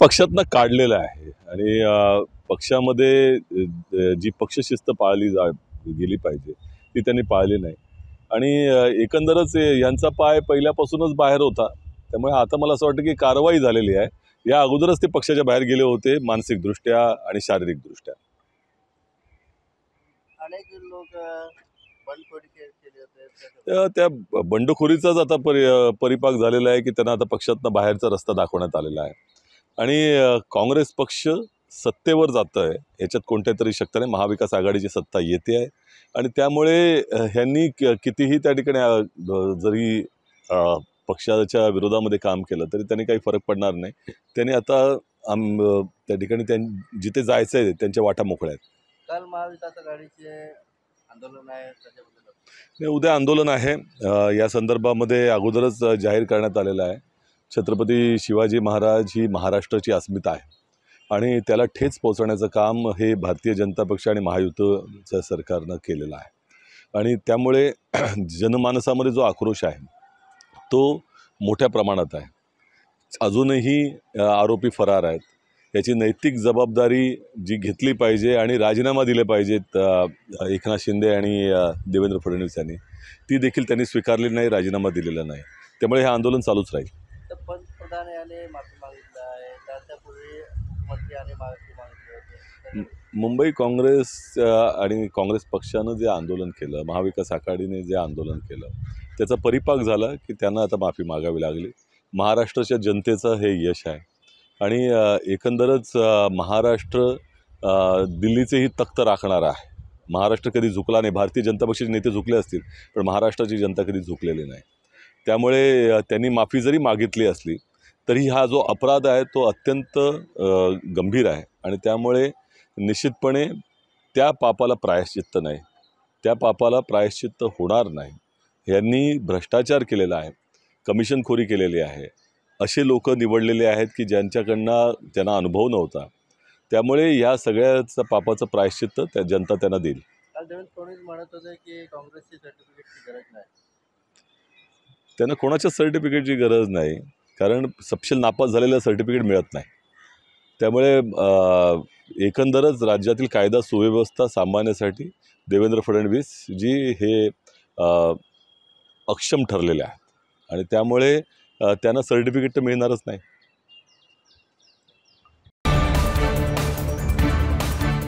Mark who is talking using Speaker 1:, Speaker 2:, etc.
Speaker 1: पक्षातनं काढलेलं आहे आणि पक्षामध्ये जी पक्षशिस्त पाळली गेली पाहिजे ती त्यांनी पाळली नाही आणि एकंदरच यांचा पाय पहिल्यापासूनच बाहेर होता। त्यामुळे आता मला असं वाटतं की कारवाई झालेली आहे। या अगोदरच ते पक्षाच्या बाहेर गेले होते मानसिकदृष्ट्या आणि शारीरिकदृष्ट्या।
Speaker 2: अनेक लोक बंडखोरी केली होते,
Speaker 1: त्या बंडखोरीचाच आता परिपाक झालेला आहे की त्यांना आता पक्षातनं बाहेरचा रस्ता दाखवण्यात आलेला आहे आणि काँग्रेस पक्ष सत्तेवर जात आहे याच्यात कोणत्या तरी शक्यता नाही। महाविकास आघाडीची सत्ता येते आहे आणि त्यामुळे ह्यांनी कितीही त्या ठिकाणी जरी पक्षाच्या विरोधामध्ये काम केलं तरी त्यांनी काही फरक पडणार नाही। त्यांनी आता त्या ठिकाणी जिथे जायचं आहे त्यांच्या वाटा मोकळ्या आहेत।
Speaker 2: काल महाविकास आघाडीचे आंदोलन आहे, त्याच्याबद्दल
Speaker 1: उद्या आंदोलन आहे। या संदर्भामध्ये अगोदरच जाहीर करण्यात आलेलं आहे। छत्रपती शिवाजी महाराज ही महाराष्ट्राची अस्मिता आहे आणि त्याला ठेच पोहोचवण्याचं काम हे भारतीय जनता पक्ष आणि महायुतीच्या सरकारनं केलेलं आहे आणि त्यामुळे जनमानसामध्ये जो आक्रोश आहे तो मोठ्या प्रमाणात आहे। अजूनही आरोपी फरार आहेत। याची नैतिक जबाबदारी जी घेतली पाहिजे आणि राजीनामा दिले पाहिजेत एकनाथ शिंदे आणि देवेंद्र फडणवीस यांनी, ती देखील त्यांनी स्वीकारली नाही, राजीनामा दिलेला नाही। त्यामुळे हे आंदोलन चालूच राहील।
Speaker 2: तर पंतप्रधान यांनी माफी मागितली आहे, त्यापूर्वी मुख्यमंत्री यांनी माफी मागितली होती।
Speaker 1: मुंबई काँग्रेस आणि काँग्रेस पक्षानं जे आंदोलन केलं, महाविकास आघाडीने जे आंदोलन केलं त्याचा परिपाक झाला की त्यांना आता माफी मागावी लागली। महाराष्ट्राच्या जनतेचं हे यश आहे आणि एकंदरच महाराष्ट्र दिल्लीचेही तख्त राखणार आहे। महाराष्ट्र कधी झुकला नाही। भारतीय जनता पक्षाचे नेते झुकले असतील पण महाराष्ट्राची जनता कधी झुकलेली नाही। त्यामुळे त्यांनी माफी जरी मागितली असली तरी हा जो अपराध आहे तो अत्यंत गंभीर आहे आणि त्यामुळे निश्चितपणे त्या पापाला प्रायश्चित्त नाही, त्या पापाला प्रायश्चित्त होणार नाही। यांनी भ्रष्टाचार केलेला आहे, कमिशनखोरी केलेली आहे, असे लोक निवडलेले आहेत की ज्यांच्याकडनं त्यांना अनुभव नव्हता। त्यामुळे या सगळ्याचं पापाचं प्रायश्चित्त त्या जनता त्यांना देईल।
Speaker 2: काल देवेंद्र फडणवीस म्हणत होते की काँग्रेसची सर्टिफिकेटची गरज नाही।
Speaker 1: त्यांना कोणाच्या सर्टिफिकेटची गरज नाही, कारण सपशेल नापास झालेलं सर्टिफिकेट मिळत नाही। त्यामुळे एकंदरच राज्यातील कायदा सुव्यवस्था सांभाळण्यासाठी देवेंद्र फडणवीस जी हे अक्षम ठरलेले आहेत आणि त्यामुळे त्यांना सर्टिफिकेट तर मिळणारच नाही।